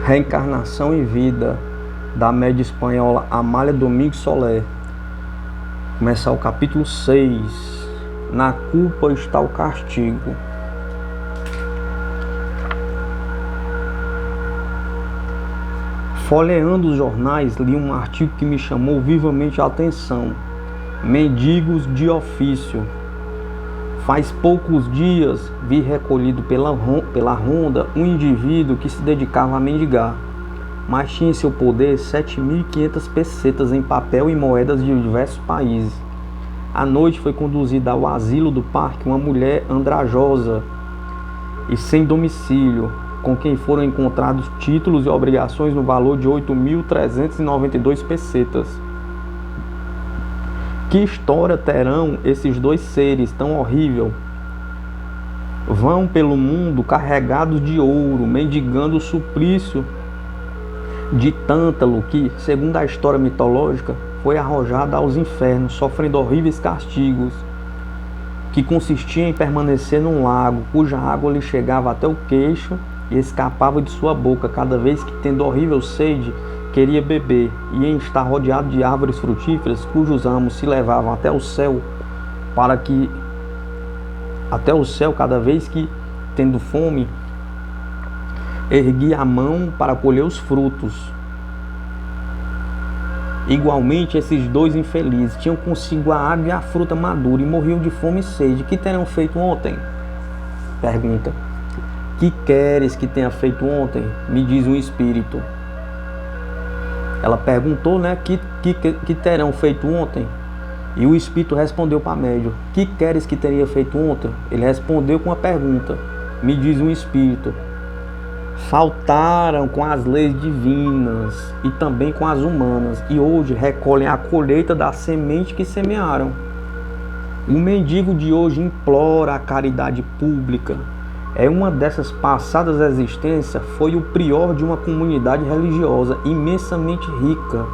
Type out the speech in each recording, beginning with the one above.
Reencarnação e Vida, da média espanhola Amália Domingues Soler. Começar o capítulo 6. Na culpa está o castigo. Folheando os jornais, li um artigo que me chamou vivamente a atenção. Mendigos de ofício. Faz poucos dias vi recolhido pela ronda um indivíduo que se dedicava a mendigar, mas tinha em seu poder 7.500 pesetas em papel e moedas de diversos países. À noite foi conduzida ao asilo do parque uma mulher andrajosa e sem domicílio, com quem foram encontrados títulos e obrigações no valor de 8.392 pesetas. Que história terão esses dois seres tão horrível? Vão pelo mundo carregados de ouro, mendigando o suplício de Tântalo, que, segundo a história mitológica, foi arrojado aos infernos, sofrendo horríveis castigos, que consistia em permanecer num lago, cuja água lhe chegava até o queixo e escapava de sua boca cada vez que, tendo horrível sede, queria beber, e em estar rodeado de árvores frutíferas cujos ramos se levavam até o céu, cada vez que, tendo fome, erguia a mão para colher os frutos. Igualmente, esses dois infelizes tinham consigo a água e a fruta madura e morriam de fome e sede. Que terão feito ontem? Pergunta. Que queres que tenha feito ontem? Me diz um espírito. Ela perguntou, que terão feito ontem? E o espírito respondeu para médium. Que queres que teria feito ontem? Ele respondeu com uma pergunta. Me diz um espírito. Faltaram com as leis divinas e também com as humanas, e hoje recolhem a colheita da semente que semearam. O mendigo de hoje implora a caridade pública. É uma dessas passadas existências, foi o prior de uma comunidade religiosa imensamente rica.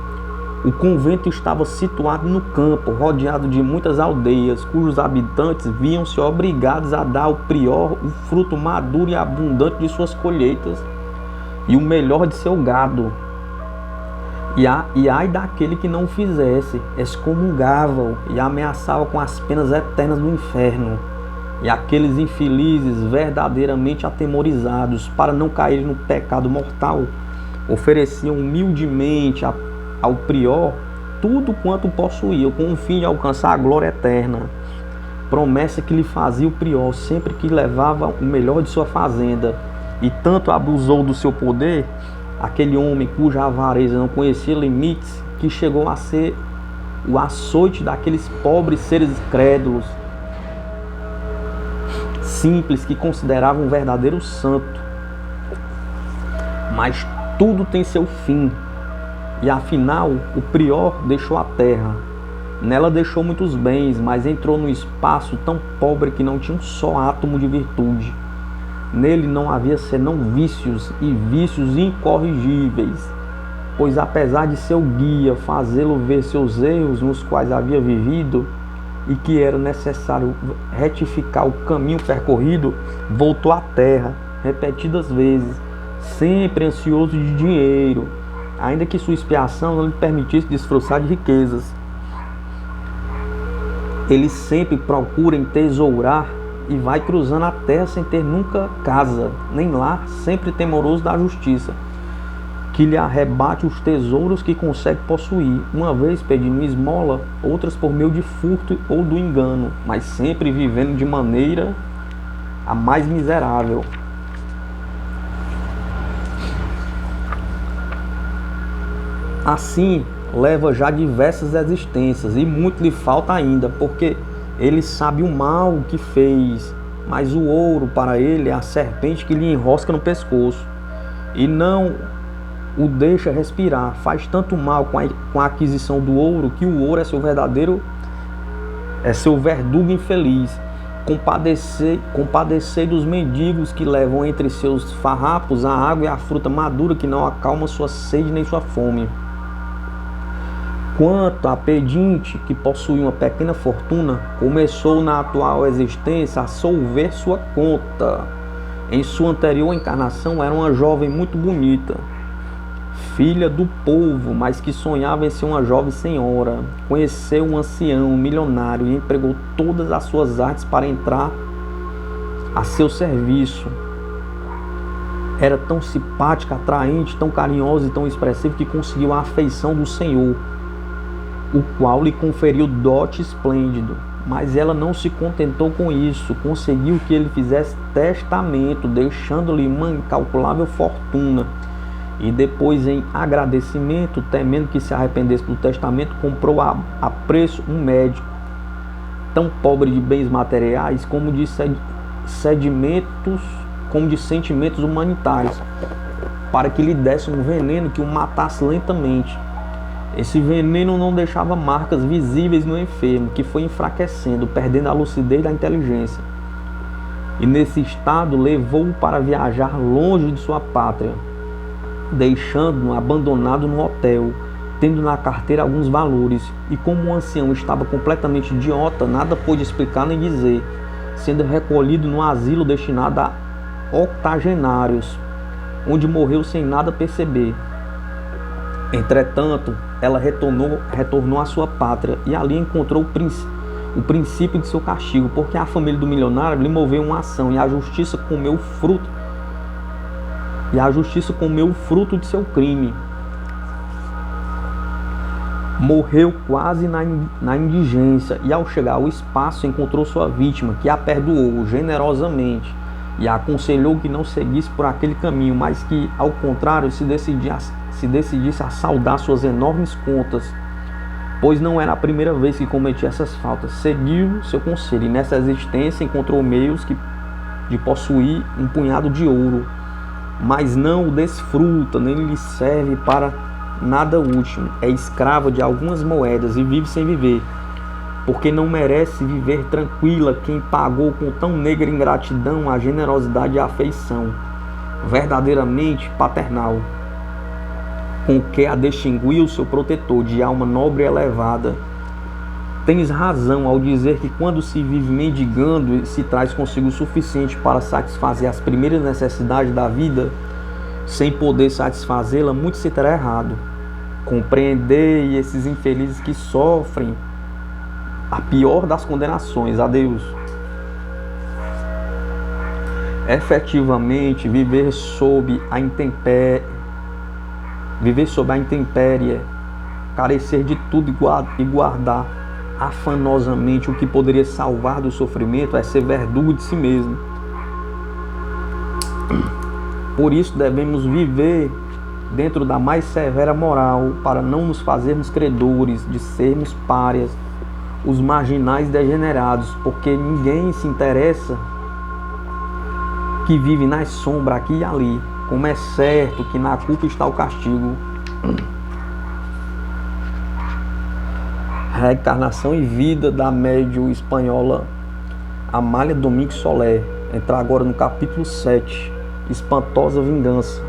O convento estava situado no campo, rodeado de muitas aldeias, cujos habitantes viam-se obrigados a dar ao prior o fruto maduro e abundante de suas colheitas e o melhor de seu gado. E ai daquele que não o fizesse, excomungava-o e ameaçava com as penas eternas do inferno. E aqueles infelizes, verdadeiramente atemorizados para não caírem no pecado mortal, ofereciam humildemente ao prior tudo quanto possuíam, com o fim de alcançar a glória eterna. Promessa que lhe fazia o prior sempre que levava o melhor de sua fazenda. E tanto abusou do seu poder, aquele homem cuja avareza não conhecia limites, que chegou a ser o açoite daqueles pobres seres crédulos, simples, que consideravam um verdadeiro santo. Mas tudo tem seu fim. E afinal, o prior deixou a terra. Nela deixou muitos bens, mas entrou num espaço tão pobre que não tinha um só átomo de virtude. Nele não havia senão vícios, e vícios incorrigíveis, pois apesar de seu guia fazê-lo ver seus erros nos quais havia vivido, e que era necessário retificar o caminho percorrido, voltou à terra repetidas vezes, sempre ansioso de dinheiro, ainda que sua expiação não lhe permitisse desfrutar de riquezas. Ele sempre procura entesourar e vai cruzando a terra sem ter nunca casa, nem lar, sempre temoroso da justiça, que lhe arrebate os tesouros que consegue possuir, uma vez pedindo esmola, outras por meio de furto ou do engano, mas sempre vivendo de maneira a mais miserável. Assim, leva já diversas existências, e muito lhe falta ainda, porque ele sabe o mal que fez, mas o ouro para ele é a serpente que lhe enrosca no pescoço, e não o deixa respirar. Faz tanto mal com a aquisição do ouro, que o ouro é seu verdugo infeliz. Compadecei dos mendigos que levam entre seus farrapos a água e a fruta madura, que não acalma sua sede nem sua fome. Quanto a pedinte, que possui uma pequena fortuna, começou na atual existência a solver sua conta. Em sua anterior encarnação era uma jovem muito bonita, filha do povo, mas que sonhava em ser uma jovem senhora. Conheceu um ancião milionário e empregou todas as suas artes para entrar a seu serviço. Era tão simpática, atraente, tão carinhosa e tão expressiva que conseguiu a afeição do Senhor, o qual lhe conferiu dote esplêndido. Mas ela não se contentou com isso, conseguiu que ele fizesse testamento, deixando-lhe uma incalculável fortuna. E depois, em agradecimento, temendo que se arrependesse do testamento, comprou a preço um médico, tão pobre de bens materiais como de sentimentos humanitários, para que lhe desse um veneno que o matasse lentamente. Esse veneno não deixava marcas visíveis no enfermo, que foi enfraquecendo, perdendo a lucidez da inteligência. E nesse estado levou-o para viajar longe de sua pátria, deixando-o abandonado no hotel, tendo na carteira alguns valores. E como o ancião estava completamente idiota, nada pôde explicar nem dizer, sendo recolhido num asilo destinado a octogenários, onde morreu sem nada perceber. Entretanto, ela retornou à sua pátria e ali encontrou o princípio de seu castigo, porque a família do milionário lhe moveu uma ação e a justiça comeu o fruto de seu crime. Morreu quase na indigência e ao chegar ao espaço encontrou sua vítima, que a perdoou generosamente e a aconselhou que não seguisse por aquele caminho, mas que ao contrário se decidisse a saldar suas enormes contas, pois não era a primeira vez que cometia essas faltas. Seguiu seu conselho e nessa existência encontrou meios de possuir um punhado de ouro, mas não o desfruta, nem lhe serve para nada útil. É escrava de algumas moedas e vive sem viver, porque não merece viver tranquila quem pagou com tão negra ingratidão a generosidade e a afeição verdadeiramente paternal, com que a distinguiu seu protetor de alma nobre e elevada. Tens razão ao dizer que quando se vive mendigando e se traz consigo o suficiente para satisfazer as primeiras necessidades da vida, sem poder satisfazê-la, muito se terá errado. Compreendei esses infelizes que sofrem a pior das condenações. Adeus. Efetivamente, viver sob a intempérie, carecer de tudo e guardar afanosamente o que poderia salvar do sofrimento é ser verdugo de si mesmo. Por isso devemos viver dentro da mais severa moral, para não nos fazermos credores de sermos párias, os marginais degenerados, porque ninguém se interessa que vive na sombra aqui e ali, como é certo que na culpa está o castigo. Reencarnação e vida da médium espanhola Amália Domingues Soler. Entrar agora no capítulo 7, Espantosa Vingança.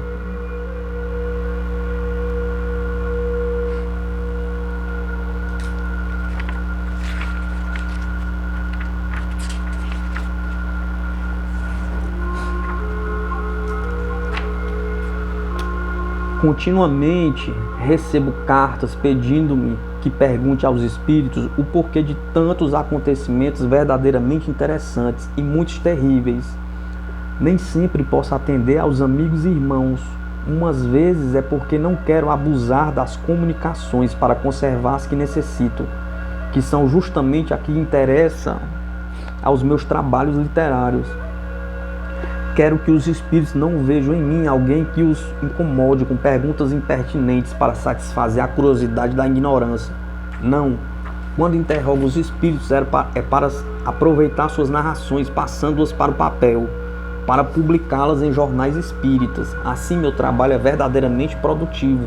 Continuamente recebo cartas pedindo-me que pergunte aos espíritos o porquê de tantos acontecimentos verdadeiramente interessantes e muitos terríveis. Nem sempre posso atender aos amigos e irmãos. Umas vezes é porque não quero abusar das comunicações para conservar as que necessito, que são justamente a que interessam aos meus trabalhos literários. Quero que os espíritos não vejam em mim alguém que os incomode com perguntas impertinentes para satisfazer a curiosidade da ignorância. Não. Quando interrogo os espíritos é para aproveitar suas narrações, passando-as para o papel, para publicá-las em jornais espíritas. Assim meu trabalho é verdadeiramente produtivo,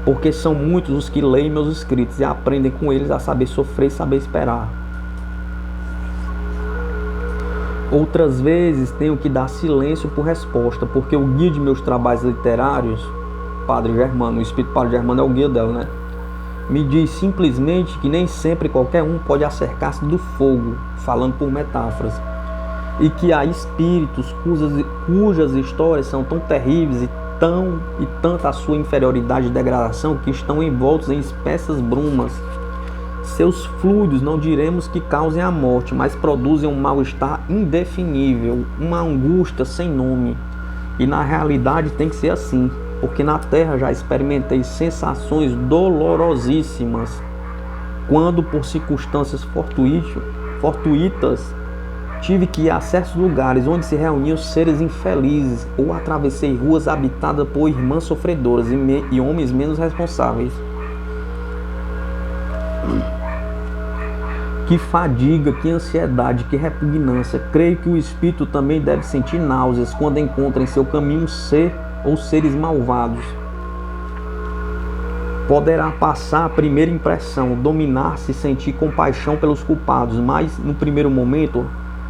porque são muitos os que leem meus escritos e aprendem com eles a saber sofrer e saber esperar. Outras vezes tenho que dar silêncio por resposta, porque o guia de meus trabalhos literários, Padre Germano, o Espírito Padre Germano é o guia dela, né? Me diz simplesmente que nem sempre qualquer um pode acercar-se do fogo, falando por metáforas, e que há espíritos cujas histórias são tão terríveis e tanta a sua inferioridade e degradação que estão envoltos em espessas brumas. Seus fluidos não diremos que causem a morte, mas produzem um mal-estar indefinível, uma angústia sem nome. E na realidade tem que ser assim, porque na Terra já experimentei sensações dolorosíssimas, quando por circunstâncias fortuitas tive que ir a certos lugares onde se reuniam seres infelizes, ou atravessei ruas habitadas por irmãs sofredoras e homens menos responsáveis. Que fadiga, que ansiedade, que repugnância. Creio que o espírito também deve sentir náuseas quando encontra em seu caminho um ser ou seres malvados. Poderá passar a primeira impressão, dominar-se e sentir compaixão pelos culpados, mas no primeiro momento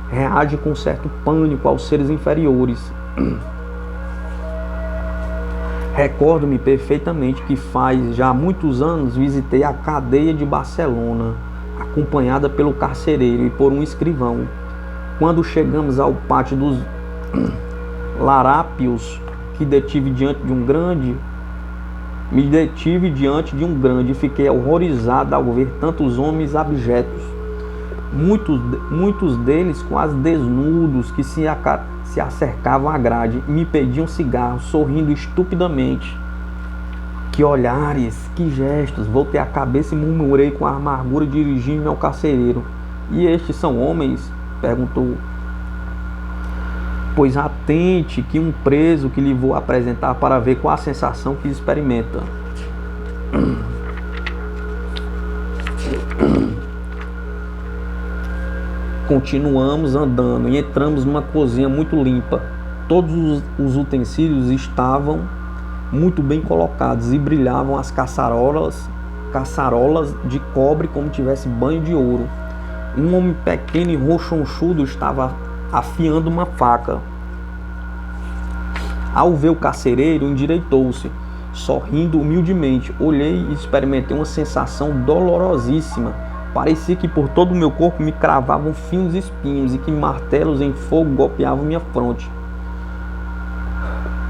reage com certo pânico aos seres inferiores. Recordo-me perfeitamente que faz já muitos anos visitei a cadeia de Barcelona, acompanhada pelo carcereiro e por um escrivão. Quando chegamos ao pátio dos larápios, me detive diante de um grande e fiquei horrorizado ao ver tantos homens abjetos, muitos deles quase desnudos, que se acercavam à grade e me pediam cigarro, sorrindo estupidamente. Que olhares, que gestos! Voltei a cabeça e murmurei com amargura, dirigindo-me ao carcereiro. E estes são homens? Perguntou. Pois atente que um preso que lhe vou apresentar para ver qual a sensação que experimenta. Continuamos andando e entramos numa cozinha muito limpa. Todos os utensílios estavam muito bem colocados e brilhavam as caçarolas de cobre como tivesse banho de ouro. Um homem pequeno e rochonchudo estava afiando uma faca. Ao ver o carcereiro, endireitou-se, sorrindo humildemente. Olhei e experimentei uma sensação dolorosíssima. Parecia que por todo o meu corpo me cravavam finos espinhos e que martelos em fogo golpeavam minha fronte.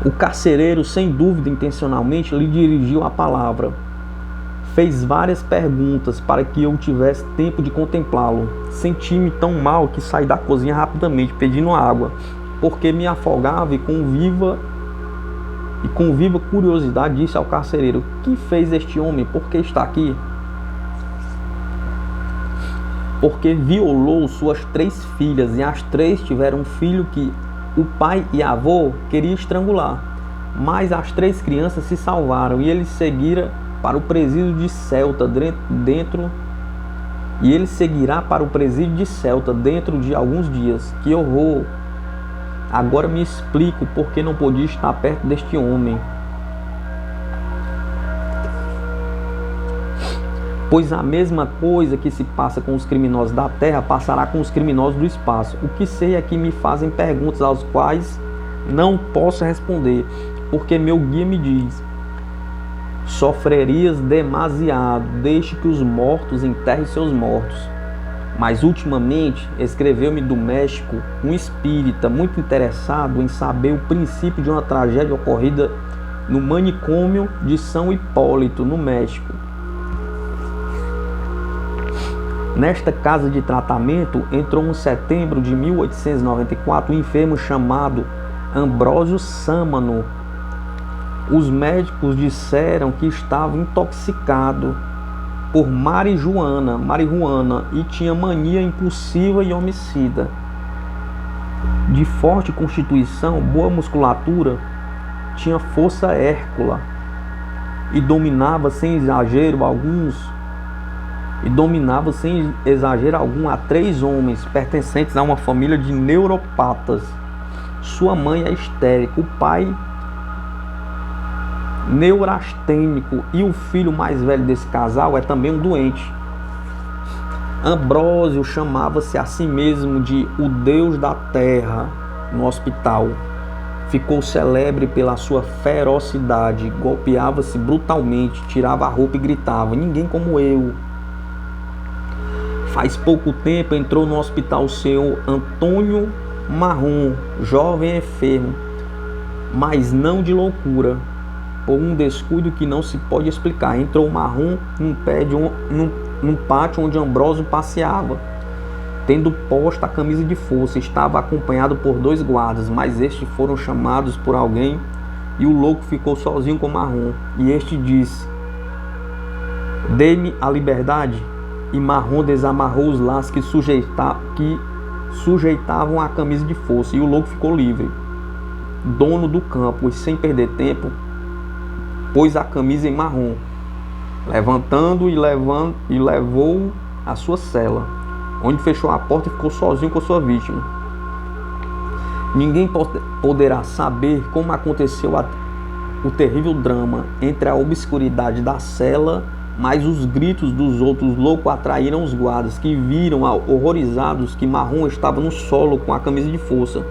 O carcereiro, sem dúvida intencionalmente, lhe dirigiu a palavra. Fez várias perguntas para que eu tivesse tempo de contemplá-lo. Senti-me tão mal que saí da cozinha rapidamente, pedindo água, porque me afogava e com viva curiosidade disse ao carcereiro: que fez este homem? Por que está aqui? Porque violou suas 3 filhas e as 3 tiveram um filho que o pai e avô queriam estrangular, mas as 3 crianças se salvaram e ele seguira para o presídio de Ceuta dentro de alguns dias. Que horror! Agora me explico por que não podia estar perto deste homem. Pois a mesma coisa que se passa com os criminosos da terra passará com os criminosos do espaço. O que sei é que me fazem perguntas às quais não posso responder, porque meu guia me diz: sofrerias demasiado, deixe que os mortos enterrem seus mortos. Mas ultimamente escreveu-me do México um espírita muito interessado em saber o princípio de uma tragédia ocorrida no manicômio de São Hipólito, no México. Nesta casa de tratamento entrou em setembro de 1894 um enfermo chamado Ambrósio Sâmano. Os médicos disseram que estava intoxicado por marihuana e tinha mania impulsiva e homicida. De forte constituição, boa musculatura, tinha força hércula e dominava sem exagero algum a 3 homens pertencentes a uma família de neuropatas. Sua mãe é histérica, o pai neurastênico e o filho mais velho desse casal é também um doente. Ambrósio chamava-se a si mesmo de o Deus da Terra no hospital. Ficou célebre pela sua ferocidade, golpeava-se brutalmente, tirava a roupa e gritava: ninguém como eu. Faz pouco tempo entrou no hospital o senhor Antônio Marrom, jovem enfermo, mas não de loucura, por um descuido que não se pode explicar. Entrou Marrom num pátio onde Ambrósio passeava, tendo posta a camisa de força. Estava acompanhado por 2 guardas, mas estes foram chamados por alguém, e o louco ficou sozinho com Marrom. E este disse: dê-me a liberdade. E Marrom desamarrou os laços que sujeitavam a camisa de força, e o louco ficou livre. Dono do campo, e sem perder tempo, pôs a camisa em Marrom, levantando e levou à sua cela, onde fechou a porta e ficou sozinho com sua vítima. Ninguém poderá saber como aconteceu o terrível drama entre a obscuridade da cela, mas os gritos dos outros loucos atraíram os guardas, que viram horrorizados que Marrom estava no solo com a camisa de força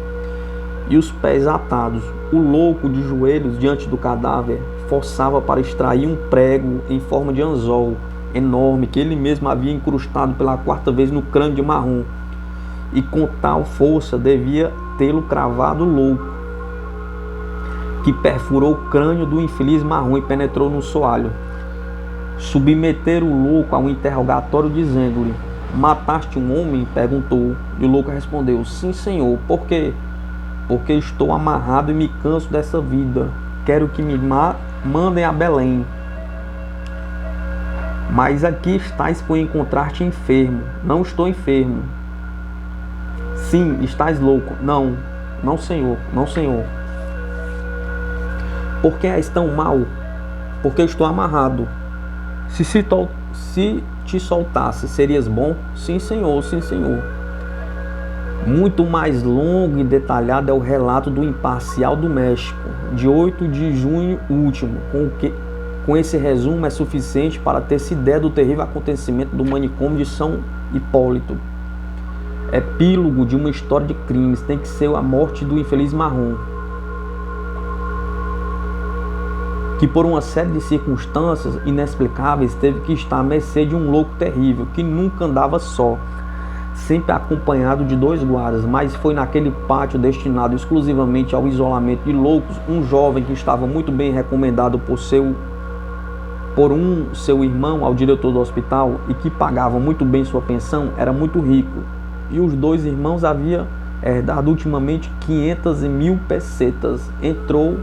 e os pés atados. O louco, de joelhos diante do cadáver, forçava para extrair um prego em forma de anzol enorme que ele mesmo havia incrustado pela 4ª vez no crânio de Marrom, e com tal força devia tê-lo cravado louco, que perfurou o crânio do infeliz Marrom e penetrou no soalho. Submeteram o louco a um interrogatório, dizendo-lhe: mataste um homem? Perguntou. E o louco respondeu: sim, senhor. Por quê? Porque estou amarrado e me canso dessa vida. Quero que me mandem a Belém. Mas aqui estás por encontrar-te enfermo. Não estou enfermo. Sim, estás louco. Não, senhor, não, senhor. Por que és tão mal? Porque estou amarrado. Se te soltasse, serias bom? Sim, senhor, sim, senhor. Muito mais longo e detalhado é o relato do Imparcial do México, de 8 de junho último. Com esse resumo é suficiente para ter-se ideia do terrível acontecimento do manicômio de São Hipólito. Epílogo de uma história de crimes tem que ser a morte do infeliz Marrom, que por uma série de circunstâncias inexplicáveis teve que estar à mercê de um louco terrível, que nunca andava só, sempre acompanhado de 2 guardas, mas foi naquele pátio destinado exclusivamente ao isolamento de loucos, um jovem que estava muito bem recomendado por seu irmão ao diretor do hospital, e que pagava muito bem sua pensão, era muito rico, e os 2 irmãos haviam herdado ultimamente 500.000 pesetas. Entrou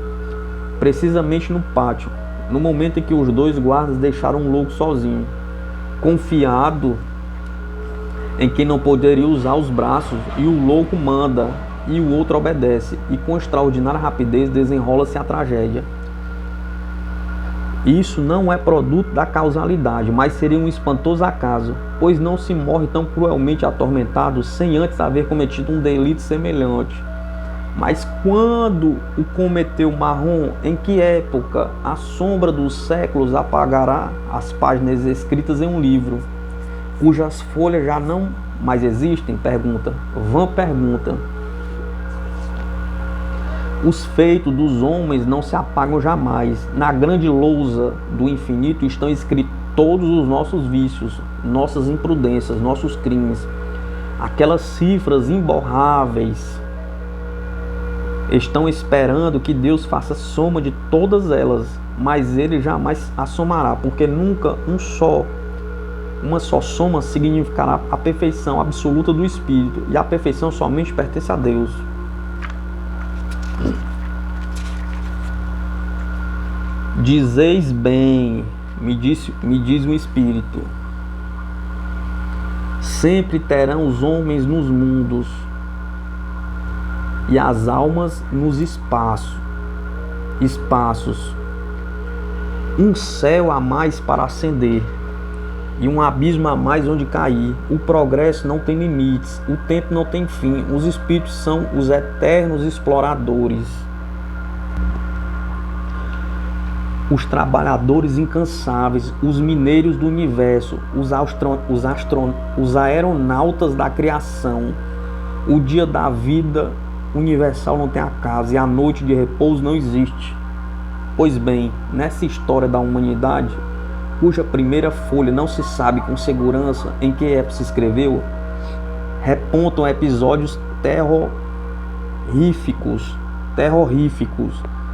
precisamente no pátio, no momento em que os 2 guardas deixaram o louco sozinho, confiado em que não poderia usar os braços, e o louco manda e o outro obedece, e com extraordinária rapidez desenrola-se a tragédia. Isso não é produto da causalidade, mas seria um espantoso acaso, pois não se morre tão cruelmente atormentado sem antes haver cometido um delito semelhante. Mas quando o cometeu Marrom? Em que época? A sombra dos séculos apagará as páginas escritas em um livro, cujas folhas já não mais existem? Pergunta. Vã pergunta. Os feitos dos homens não se apagam jamais. Na grande lousa do infinito estão escritos todos os nossos vícios, nossas imprudências, nossos crimes. Aquelas cifras imborráveis estão esperando que Deus faça soma de todas elas, mas Ele jamais a somará, porque nunca uma só soma significará a perfeição absoluta do Espírito, e a perfeição somente pertence a Deus. Dizeis bem, me diz o Espírito, sempre terão os homens nos mundos e as almas nos espaços, um céu a mais para ascender e um abismo a mais onde cair. O progresso não tem limites, o tempo não tem fim, os espíritos são os eternos exploradores, os trabalhadores incansáveis, os mineiros do universo, os aeronautas da criação. O dia da vida universal não tem acaso, e a noite de repouso não existe. Pois bem, nessa história da humanidade, cuja primeira folha não se sabe com segurança em que época se escreveu, repontam episódios terroríficos terroríficos,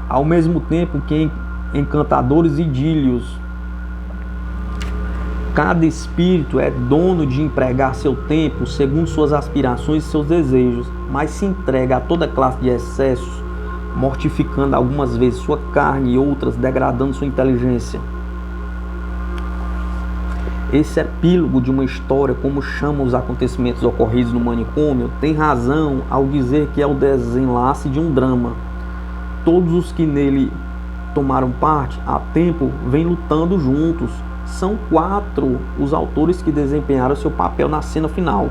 ao mesmo tempo que encantadores idílios. Cada espírito é dono de empregar seu tempo segundo suas aspirações e seus desejos, mas se entrega a toda classe de excessos, mortificando algumas vezes sua carne e outras degradando sua inteligência. Esse epílogo de uma história, como chamam os acontecimentos ocorridos no manicômio, tem razão ao dizer que é o desenlace de um drama. Todos os que nele tomaram parte há tempo vêm lutando juntos. São 4 os autores que desempenharam seu papel na cena final.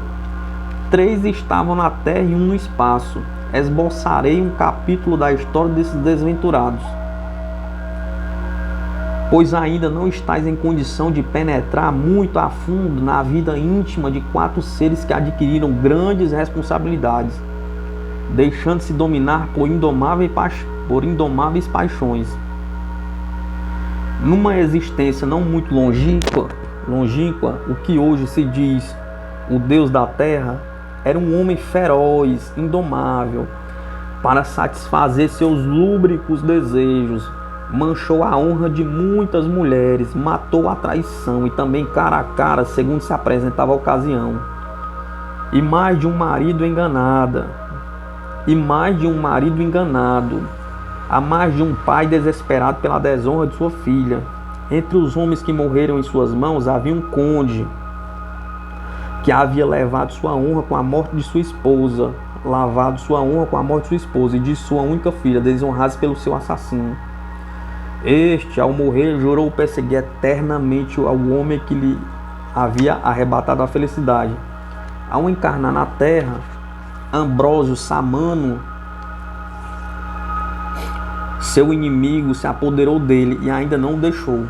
3 estavam na terra e 1 no espaço. Esboçarei um capítulo da história desses desventurados, pois ainda não estáis em condição de penetrar muito a fundo na vida íntima de 4 seres que adquiriram grandes responsabilidades, deixando-se dominar por indomáveis paixões. Numa existência não muito longínqua, o que hoje se diz o Deus da Terra, era um homem feroz, indomável, para satisfazer seus lúbricos desejos. Manchou a honra de muitas mulheres, matou a traição e também cara a cara, segundo se apresentava a ocasião. E mais de um marido enganado, há mais de um pai desesperado pela desonra de sua filha. Entre os homens que morreram em suas mãos havia um conde que havia levado sua honra com a morte de sua esposa, e de sua única filha, desonrados pelo seu assassino. Este, ao morrer, jurou perseguir eternamente ao homem que lhe havia arrebatado a felicidade. Ao encarnar na terra, Ambrósio Samano, seu inimigo, se apoderou dele e ainda não o deixou.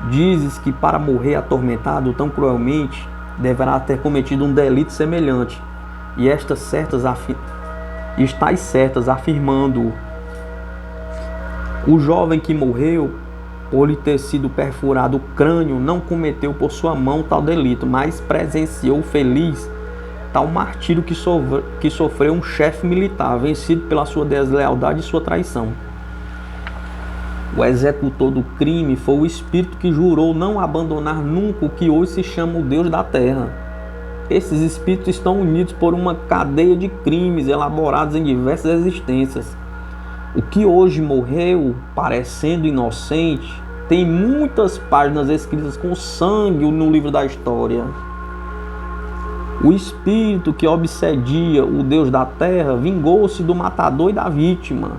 Dizes que para morrer atormentado tão cruelmente, deverá ter cometido um delito semelhante, e estáis certas afirmando-o. O jovem que morreu, por lhe ter sido perfurado o crânio, não cometeu por sua mão tal delito, mas presenciou feliz tal martírio que sofreu um chefe militar, vencido pela sua deslealdade e sua traição. O executor do crime foi o espírito que jurou não abandonar nunca o que hoje se chama o Deus da Terra. Esses espíritos estão unidos por uma cadeia de crimes elaborados em diversas existências. O que hoje morreu, parecendo inocente, tem muitas páginas escritas com sangue no livro da história. O espírito que obsedia o Deus da Terra vingou-se do matador e da vítima,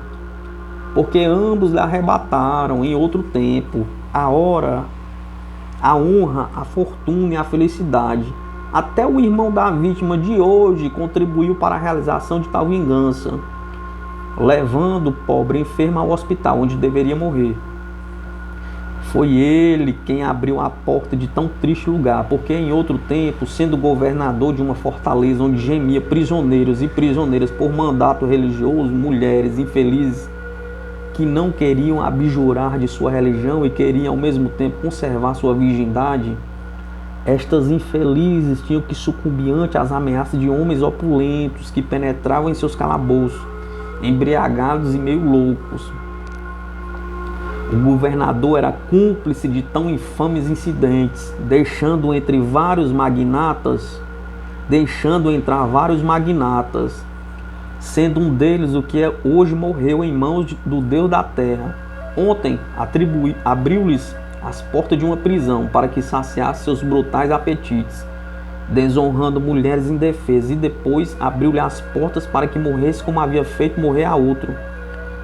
porque ambos lhe arrebataram em outro tempo a honra, a fortuna e a felicidade. Até o irmão da vítima de hoje contribuiu para a realização de tal vingança, levando o pobre enfermo ao hospital onde deveria morrer. Foi ele quem abriu a porta de tão triste lugar, porque em outro tempo, sendo governador de uma fortaleza onde gemia prisioneiros e prisioneiras por mandato religioso, mulheres infelizes que não queriam abjurar de sua religião e queriam ao mesmo tempo conservar sua virgindade, estas infelizes tinham que sucumbir ante as ameaças de homens opulentos que penetravam em seus calabouços, embriagados e meio loucos. O governador era cúmplice de tão infames incidentes, deixando entrar vários magnatas, sendo um deles o que hoje morreu em mãos do Deus da Terra. Ontem abriu-lhes as portas de uma prisão para que saciasse seus brutais apetites, desonrando mulheres indefesas, e depois abriu-lhe as portas para que morresse como havia feito morrer a outro,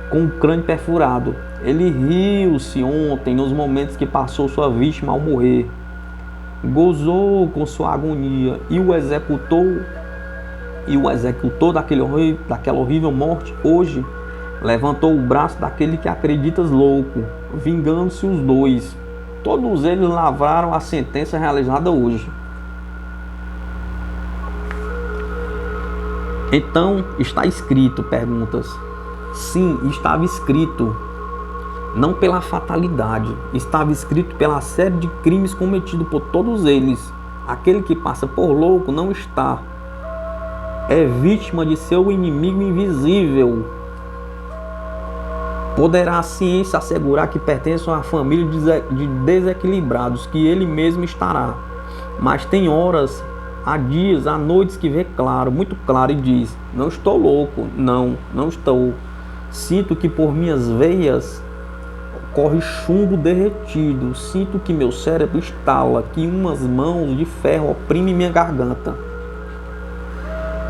com o crânio perfurado. Ele riu-se ontem nos momentos que passou sua vítima ao morrer, gozou com sua agonia, e o executor daquela horrível morte hoje levantou o braço daquele que acreditas louco, vingando-se os dois. Todos eles lavraram a sentença realizada hoje. Então, está escrito, perguntas. Sim, estava escrito. Não pela fatalidade, estava escrito pela série de crimes cometidos por todos eles. Aquele que passa por louco não está. É vítima de seu inimigo invisível. Poderá a ciência assegurar que pertence a uma família de desequilibrados, que ele mesmo estará. Mas tem horas, há dias, há noites que vê claro, muito claro, e diz: não estou louco, não estou. Sinto que por minhas veias corre chumbo derretido, sinto que meu cérebro estala, que umas mãos de ferro oprimem minha garganta,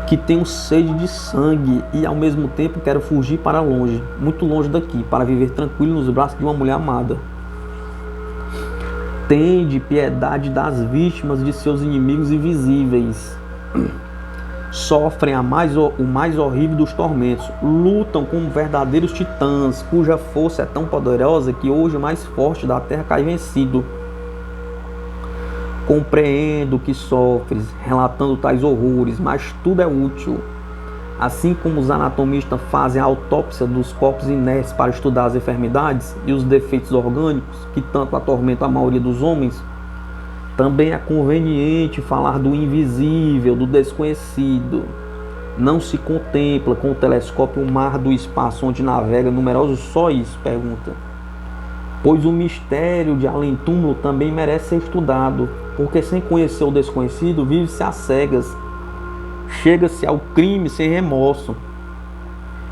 que tenho sede de sangue e ao mesmo tempo quero fugir para longe, muito longe daqui, para viver tranquilo nos braços de uma mulher amada. Tende piedade das vítimas de seus inimigos invisíveis. Sofrem o mais horrível dos tormentos. Lutam como verdadeiros titãs, cuja força é tão poderosa que hoje o mais forte da terra cai vencido. Compreendo que sofres, relatando tais horrores, mas tudo é útil. Assim como os anatomistas fazem a autópsia dos corpos inertes para estudar as enfermidades e os defeitos orgânicos que tanto atormentam a maioria dos homens, também é conveniente falar do invisível, do desconhecido. Não se contempla com o telescópio o mar do espaço onde navega numerosos sóis? Pergunta. Pois o mistério de além-túmulo também merece ser estudado, porque sem conhecer o desconhecido vive-se às cegas. Chega-se ao crime sem remorso.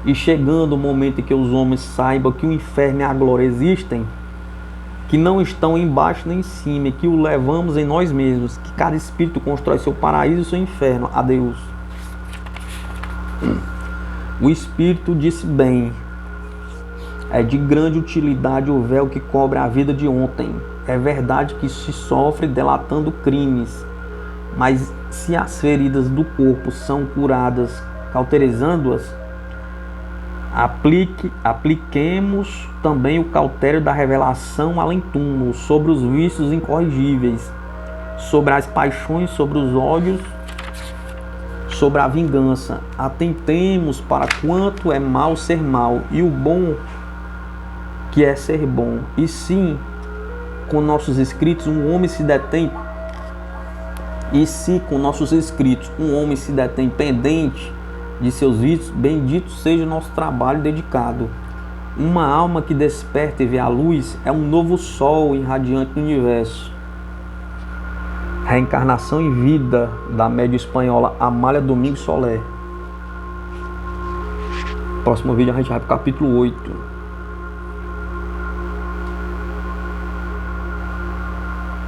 E chegando o momento em que os homens saibam que o inferno e a glória existem, que não estão embaixo nem em cima, e que o levamos em nós mesmos, que cada espírito constrói seu paraíso e seu inferno. Adeus. O espírito disse bem: é de grande utilidade o véu que cobre a vida de ontem. É verdade que se sofre delatando crimes, mas se as feridas do corpo são curadas cauterizando-as, apliquemos também o cautério da revelação além-túmulo sobre os vícios incorrigíveis, sobre as paixões, sobre os ódios, sobre a vingança. Atentemos para quanto é mal ser mal e o bom que é ser bom. E sim, com nossos escritos um homem se detém pendente de seus vícios, bendito seja o nosso trabalho dedicado. Uma alma que desperta e vê a luz é um novo sol irradiante do universo. Reencarnação e vida, da médium espanhola Amália Domingos Soler. Próximo vídeo a gente vai para o capítulo 8.